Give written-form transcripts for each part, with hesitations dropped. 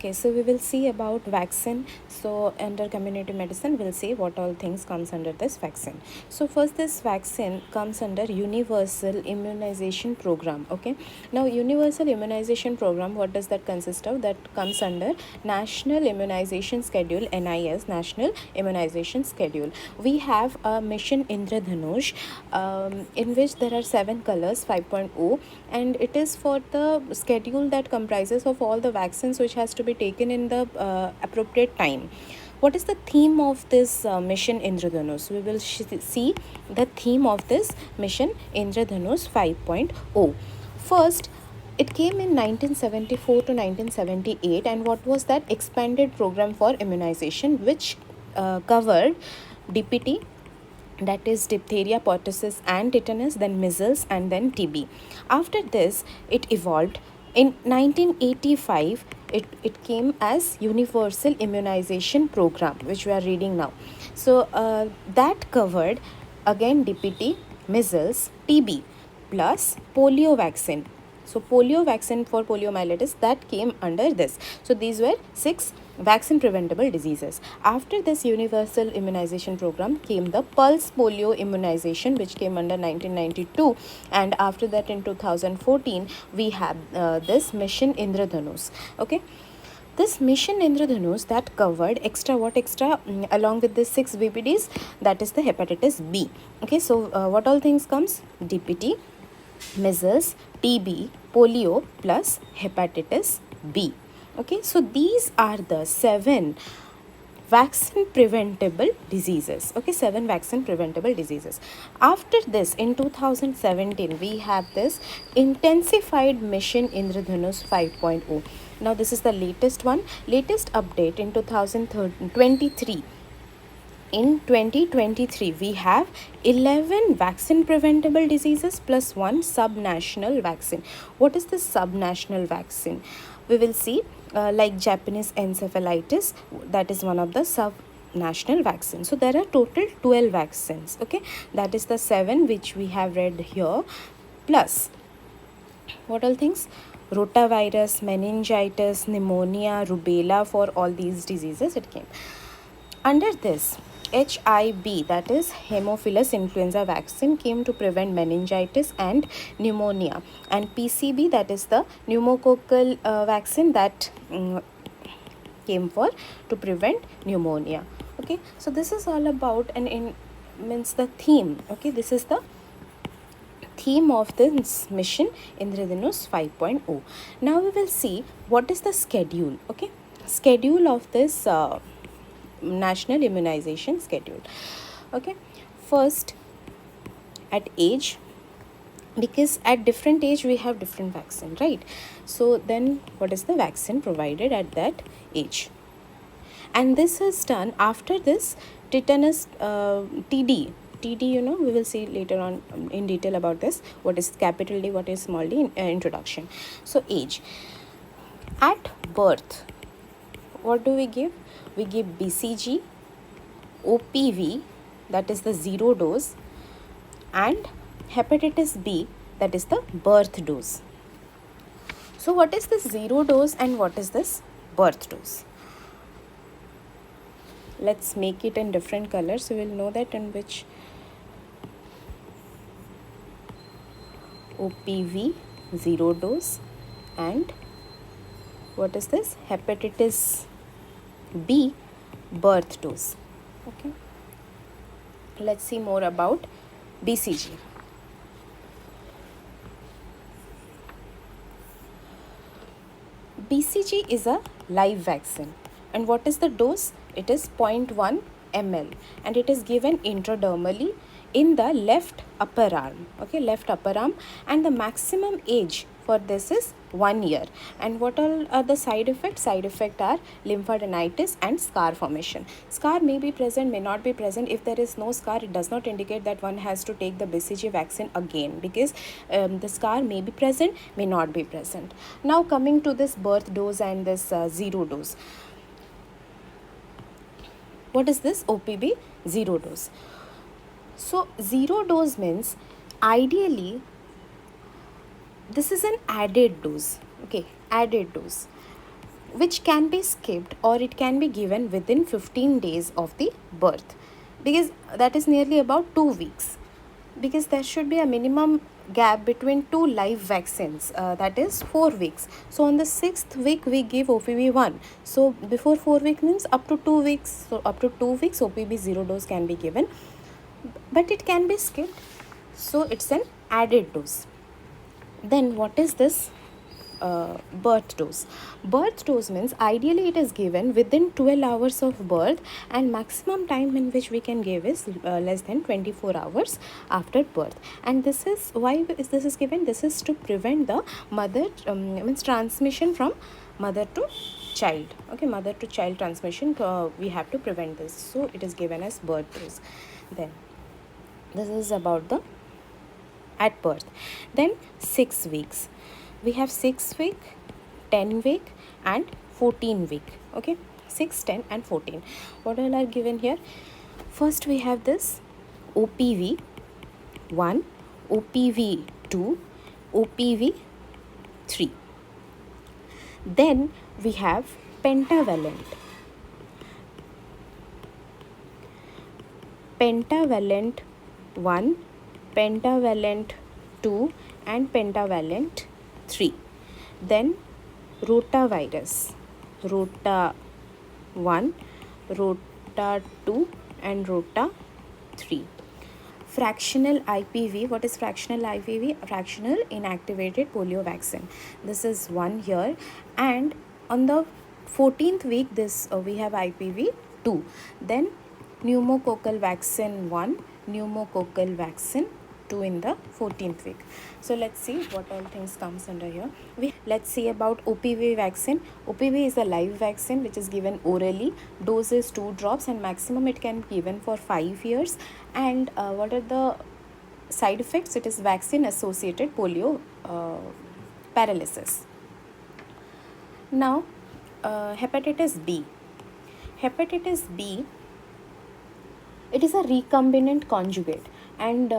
Okay, so we will see about vaccine. So under community medicine, we'll see what all things comes under this vaccine. So first, this vaccine comes under universal immunization program. Okay, now universal immunization program, what does that consist of? That comes under National Immunization Schedule, NIS, National Immunization Schedule. We have a mission Indradhanush, in which there are 7 colors, 5.0, and it is for the schedule that comprises of all the vaccines which has to be taken in the appropriate time. What is the theme of this mission Indradhanush? We will see the theme of this mission Indradhanush 5.0. First, it came in 1974 to 1978, and what was that expanded program for immunization, which covered DPT, that is diphtheria, pertussis and tetanus, then measles, and then TB. After this, it evolved. In 1985, it came as Universal Immunization Program, which we are reading now. So that covered again DPT, measles, TB, plus polio vaccine. So polio vaccine for poliomyelitis, that came under this. So these were 6 vaccine preventable diseases. After this universal immunization program came the pulse polio immunization, which came under 1992, and after that in 2014 we have this mission Indradhanush. Okay, this mission Indradhanush, that covered extra along with the 6 VPDs, that is the hepatitis B. Okay, so what all things comes? DPT, measles, TB, polio plus hepatitis B. Okay, so these are the 7 vaccine preventable diseases. Okay, 7 vaccine preventable diseases. After this, in 2017, we have this intensified mission Indradhanush 5.0. Now this is the latest one, latest update in 2023. In 2023, we have 11 vaccine preventable diseases plus 1 subnational vaccine. What is the subnational vaccine? We will see like Japanese encephalitis, that is one of the subnational vaccines. So there are total 12 vaccines. Okay, that is the 7 which we have read here, plus what all things? Rotavirus, meningitis, pneumonia, rubella, for all these diseases it came. Under this, HIB, that is Haemophilus influenza vaccine, came to prevent meningitis and pneumonia, and PCB, that is the pneumococcal vaccine, that came for to prevent pneumonia. Okay, so this is all about means the theme. Okay, this is the theme of this mission Indradhanush 5.0. Now we will see what is the schedule. Okay, schedule of this national immunization schedule. Okay, first at age, because at different age we have different vaccine, right? So then what is the vaccine provided at that age? And this is done after this tetanus, TD, we will see later on in detail about this, what is capital D, what is small d in introduction. So age, at birth, what do we give? We give BCG, OPV, that is the 0 dose, and hepatitis B, that is the birth dose. So what is this 0 dose and what is this birth dose? Let's make it in different colors so we'll know that in which. OPV 0 dose, and what is this? Hepatitis B birth dose. Okay, let's see more about BCG. BCG is a live vaccine, and what is the dose? It is 0.1 ml, and it is given intradermally in the left upper arm. Okay, left upper arm, and the maximum age for this is 1 year. And what all are the side effects? Side effects are lymphadenitis and scar formation. Scar may be present, may not be present. If there is no scar, it does not indicate that one has to take the BCG vaccine again, because the scar may be present, may not be present. Now coming to this birth dose and this 0 dose. What is this OPB 0 dose? So 0 dose means ideally this is an added dose. Okay, added dose. which can be skipped or it can be given within 15 days of the birth, because that is nearly about 2 weeks, because there should be a minimum gap between two live vaccines, that is 4 weeks. So on the 6th week we give OPV1, so before 4 weeks means up to 2 weeks, so up to 2 weeks OPV 0 dose can be given, but it can be skipped, so it's an added dose. Then what is this birth dose? Birth dose means ideally it is given within 12 hours of birth, and maximum time in which we can give is less than 24 hours after birth. And this is why this is given. This is to prevent the mother means transmission from mother to child. Okay, mother to child transmission, we have to prevent this, so it is given as birth dose. Then this is about the at birth. Then 6 weeks, we have 6 week, 10 week and 14 week. Okay, 6, 10 and 14. What all are given here? First we have this OPV 1, OPV 2, OPV 3. Then we have pentavalent 1, pentavalent 2 and pentavalent 3. Then rotavirus, rota 1, rota 2 and rota 3. Fractional IPV. What is fractional IPV? Fractional inactivated polio vaccine. This is 1 year, and on the 14th week this we have IPV 2. Then pneumococcal vaccine 1, pneumococcal vaccine 2 in the 14th week. So let's see what all things comes under here. Let's see about OPV vaccine. OPV is a live vaccine which is given orally. Dose is 2 drops and maximum it can be given for 5 years. And what are the side effects? It is vaccine associated polio paralysis. Now hepatitis B. Hepatitis B, it is a recombinant conjugate, and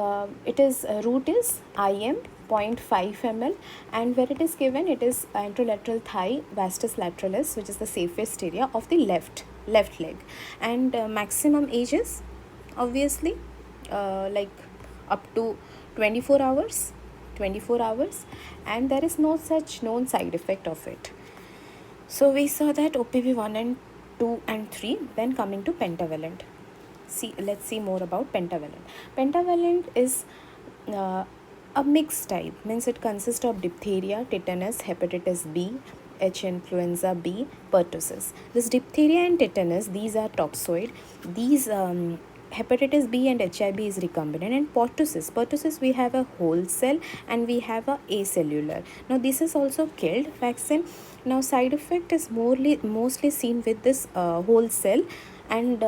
it is route is IM 0.5 ml, and where it is given, it is anterolateral thigh, vastus lateralis, which is the safest area of the left leg, and maximum age is obviously like up to 24 hours, and there is no such known side effect of it. So we saw that OPV 1 and 2 and 3. Then coming to pentavalent. Let's see more about pentavalent. Pentavalent is a mixed type, means it consists of diphtheria, tetanus, hepatitis B, H influenza B, pertussis. This diphtheria and tetanus, these are toxoid. These hepatitis B and HIV is recombinant, and pertussis we have a whole cell and we have a acellular. Now this is also killed vaccine. Now side effect is mostly seen with this whole cell, and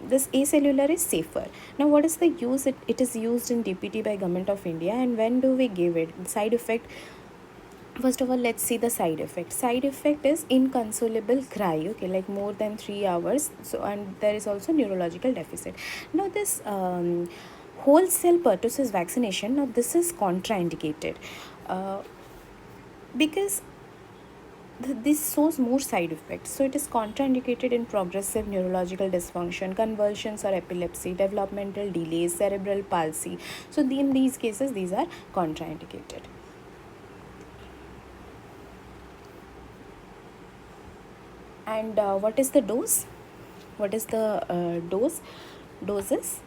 this acellular is safer. Now what is the use? It is used in DPT by Government of India. And when do we give it? Side effect, first of all, let's see the side effect. Side effect is inconsolable cry, okay, like more than 3 hours. So, and there is also neurological deficit. Now this whole cell pertussis vaccination, now this is contraindicated because this shows more side effects. So it is contraindicated in progressive neurological dysfunction, convulsions or epilepsy, developmental delays, cerebral palsy. So in these cases, these are contraindicated. And what is the dose? What is the dose? Dose is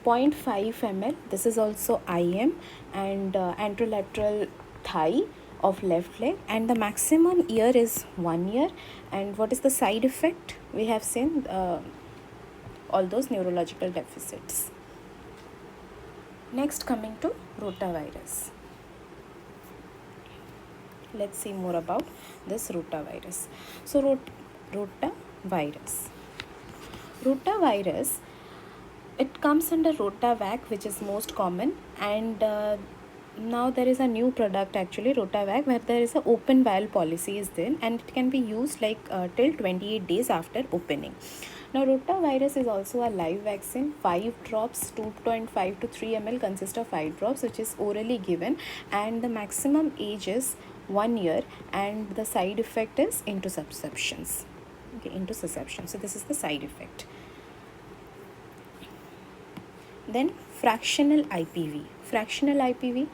0.5 ml. This is also IM, and anterolateral thigh of left leg, and the maximum year is 1 year. And what is the side effect? We have seen all those neurological deficits. Next, coming to rotavirus. Let's see more about this rotavirus. So rotavirus, it comes under Rotavac, which is most common, and now there is a new product actually, Rotavac, where there is an open vial policy is there, and it can be used like till 28 days after opening. Now rotavirus is also a live vaccine. 5 drops, 2.5 to 3 ml consist of 5 drops, which is orally given, and the maximum age is 1 year, and the side effect is intussusceptions. Okay, intussusception. So this is the side effect. Then fractional IPV. Fractional IPV,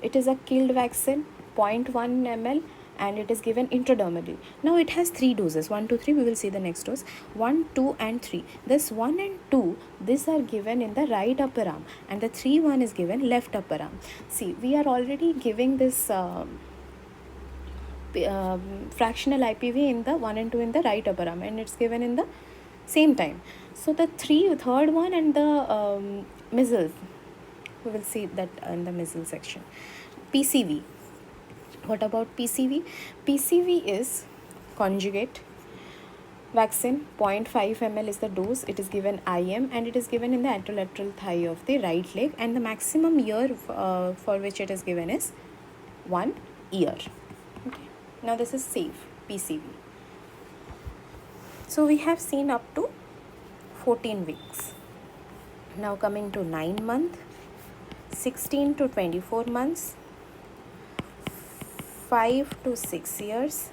it is a killed vaccine, 0.1 ml, and it is given intradermally. Now it has 3 doses, 1, 2, 3. We will see the next dose. 1, 2, and 3. This 1 and 2, these are given in the right upper arm, and the 3 1 is given left upper arm. See, we are already giving this fractional IPV in the 1 and 2 in the right upper arm, and it's given in the same time. So the third one and the measles, we will see that in the measles section. PCV. What about PCV? PCV is conjugate vaccine, 0.5 ml is the dose. It is given IM, and it is given in the anterolateral thigh of the right leg, and the maximum year for which it is given is 1 year. Okay. Now this is safe PCV. So we have seen up to 14 weeks. Now coming to 9 months, 16 to 24 months, 5 to 6 years,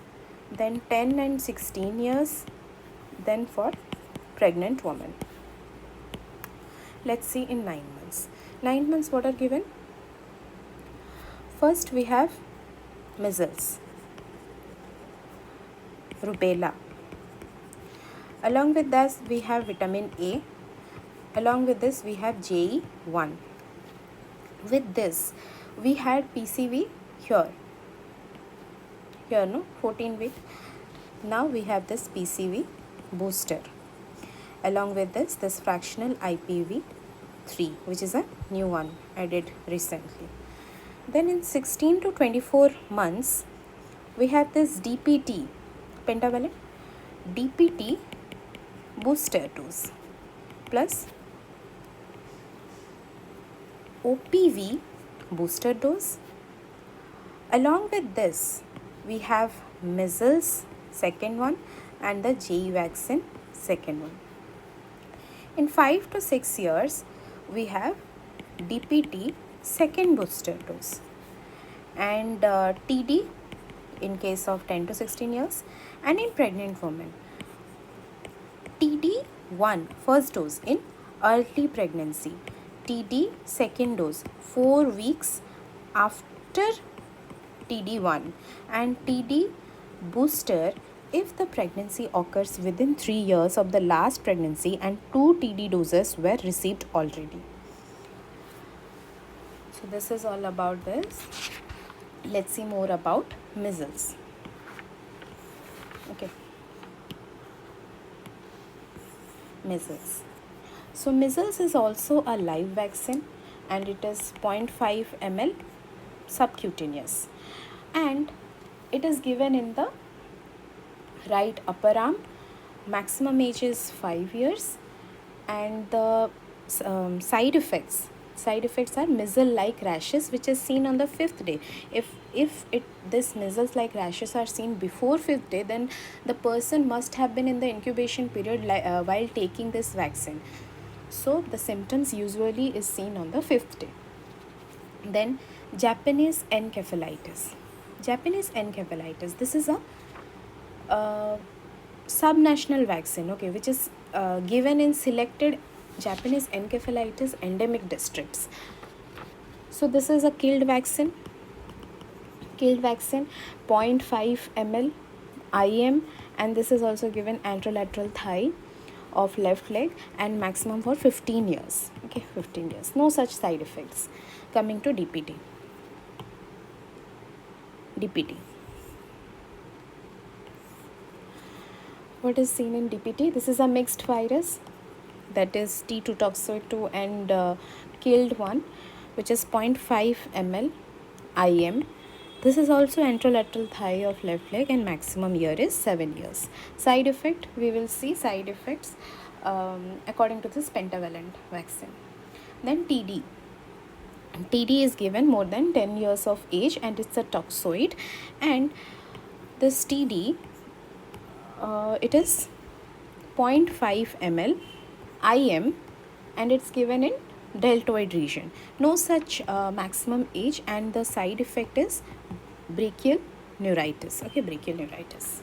then 10 and 16 years, then for pregnant women. Let's see in 9 months. 9 months what are given? First we have measles, rubella. Along with that we have vitamin A. Along with this we have JE1. With this we had PCV here, no, 14 week. Now we have this PCV booster. Along with this fractional IPV 3, which is a new one added recently. Then in 16 to 24 months we have this DPT, pentavalent DPT booster dose plus OPV booster dose. Along with this we have measles second one and the JE vaccine second one. In 5 to 6 years we have DPT second booster dose, and TD in case of 10 to 16 years, and in pregnant women TD1 first dose in early pregnancy, TD second dose 4 weeks after TD1, and TD booster if the pregnancy occurs within 3 years of the last pregnancy and 2 TD doses were received already. So this is all about this. Let's see more about measles. Okay. Measles. So measles is also a live vaccine, and it is 0.5 ml subcutaneous, and it is given in the right upper arm. Maximum age is 5 years, and the side effects are measles like rashes, which is seen on the 5th day. If this measles like rashes are seen before 5th day, then the person must have been in the incubation period while taking this vaccine. So the symptoms usually is seen on the 5th day. Then Japanese encephalitis. This is a subnational vaccine, okay, which is given in selected Japanese encephalitis endemic districts. So this is a killed vaccine, 0.5 ml IM, and this is also given anterolateral thigh of left leg, and maximum for 15 years. Okay, 15 years. No such side effects. Coming to DPT. What is seen in DPT? This is a mixed virus, that is T2 toxoid 2 and killed one, which is 0.5 ml IM. This is also anterolateral thigh of left leg, and maximum year is 7 years. Side effect, we will see side effects according to this pentavalent vaccine. Then TD. TD is given more than 10 years of age, and it's a toxoid, and this TD it is 0.5 ml IM, and it's given in deltoid region. No such maximum age, and the side effect is brachial neuritis. Okay, brachial neuritis.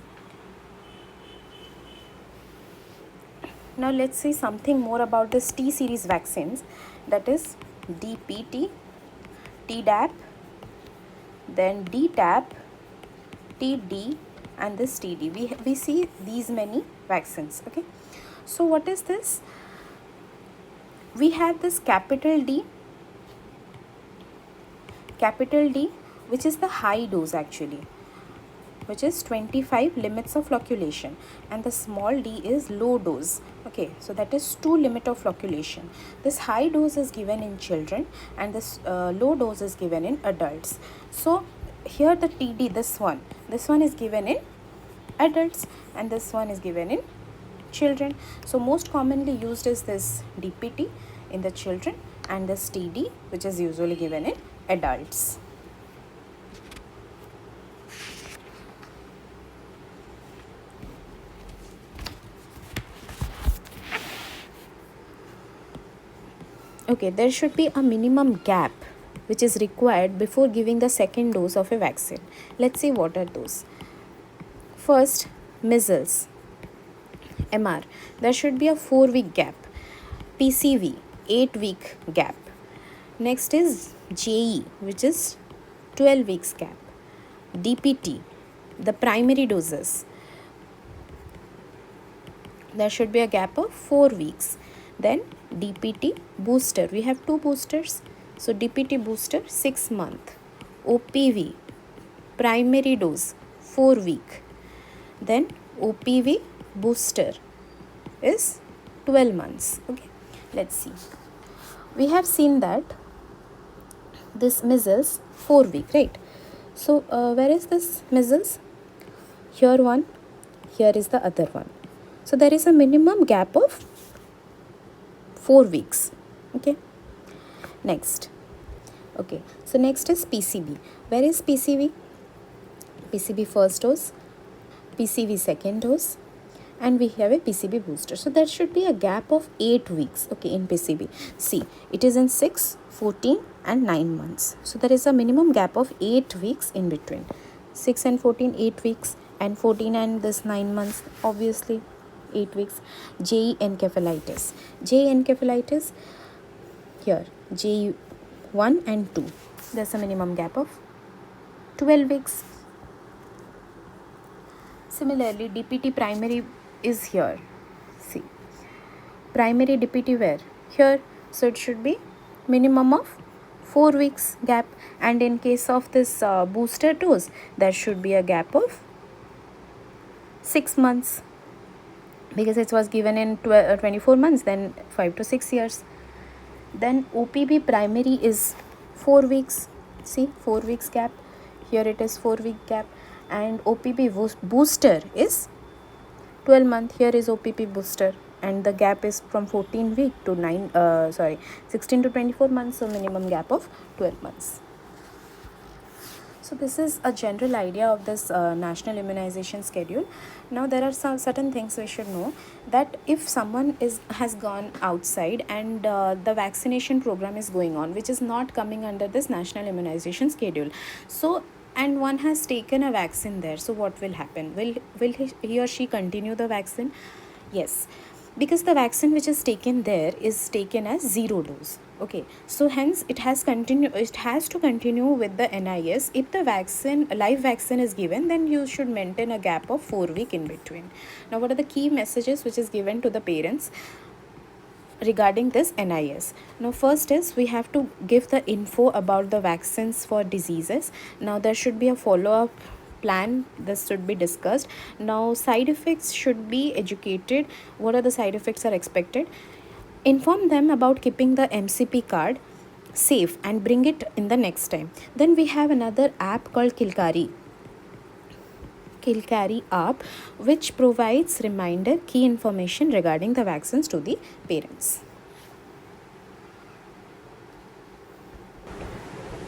Now let's see something more about this T series vaccines, that is DPT, Tdap, then DTaP, TD, and this TD. We see these many vaccines. Okay, so what is this? We have this capital D, which is the high dose actually, which is 25 limits of flocculation, and the small d is low dose. Okay, so that is 2 limit of flocculation. This high dose is given in children, and this low dose is given in adults. So here the TD, this one is given in adults, and this one is given in children. So most commonly used is this DPT in the children, and this TD, which is usually given in adults. Okay, there should be a minimum gap which is required before giving the second dose of a vaccine. Let's see what are those. First, measles, MR, there should be a 4-week gap. PCV, 8-week gap. Next is JE, which is 12 weeks gap. DPT, the primary doses, there should be a gap of 4 weeks. Then DPT booster, we have 2 boosters, so DPT booster 6 month. OPV primary dose 4 week. Then OPV booster is 12 months. Okay, let's see. We have seen that this measles 4 week, right? So where is this measles? Here one, here is the other one. So there is a minimum gap of 4 weeks. Okay, next. Okay, so next is PCB. Where is PCB? PCB first dose, PCV second dose, and we have a PCB booster. So there should be a gap of 8 weeks. Okay, in PCB. See, it is in 6, 14 and 9 months. So there is a minimum gap of 8 weeks in between. 6 and 14, 8 weeks, and 14 and this 9 months, obviously 8 weeks. JE encephalitis. JE encephalitis, here JE1 and 2. There's a minimum gap of 12 weeks. Similarly, DPT primary is here. See, primary DPT where? Here. So it should be minimum of 4 weeks gap, and in case of this booster dose, there should be a gap of 6 months, because it was given in 24 months, then 5 to 6 years. Then OPB primary is 4 weeks. See, 4 weeks gap. Here it is 4 week gap. And OPB booster is 12 month. Here is OPP booster, and the gap is from 14 week to 16 to 24 months. So minimum gap of 12 months. So this is a general idea of this national immunization schedule. Now there are some certain things we should know, that if someone has gone outside and the vaccination program is going on, which is not coming under this national immunization schedule, so and one has taken a vaccine there, so what will happen? Will he or she continue the vaccine? Yes, because the vaccine which is taken there is taken as 0 dose. Okay, so hence it has to continue with the NIS. If the live vaccine is given, then you should maintain a gap of 4 weeks in between. Now what are the key messages which is given to the parents regarding this NIS? Now first is, we have to give the info about the vaccines for diseases. Now there should be a follow-up plan, this should be discussed. Now side effects should be educated, what are the side effects are expected. Inform them about keeping the MCP card safe and bring it in the next time. Then we have another app called Kilkari app, which provides reminder key information regarding the vaccines to the parents.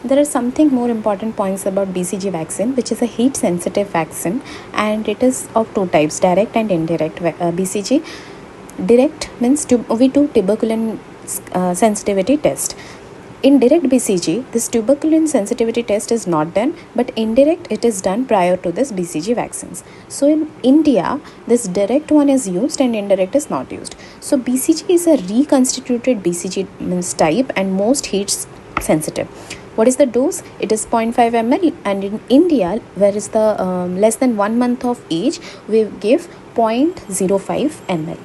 There are something more important points about BCG vaccine, which is a heat sensitive vaccine, and it is of 2 types, direct and indirect. BCG direct means we do tuberculin sensitivity test. In direct BCG, this tuberculin sensitivity test is not done, but indirect it is done prior to this BCG vaccines. So in India, this direct one is used and indirect is not used. So BCG is a reconstituted BCG means type and most heat sensitive. What is the dose? It is 0.5 ml, and in India, where is the less than 1 month of age, we give 0.05 ml.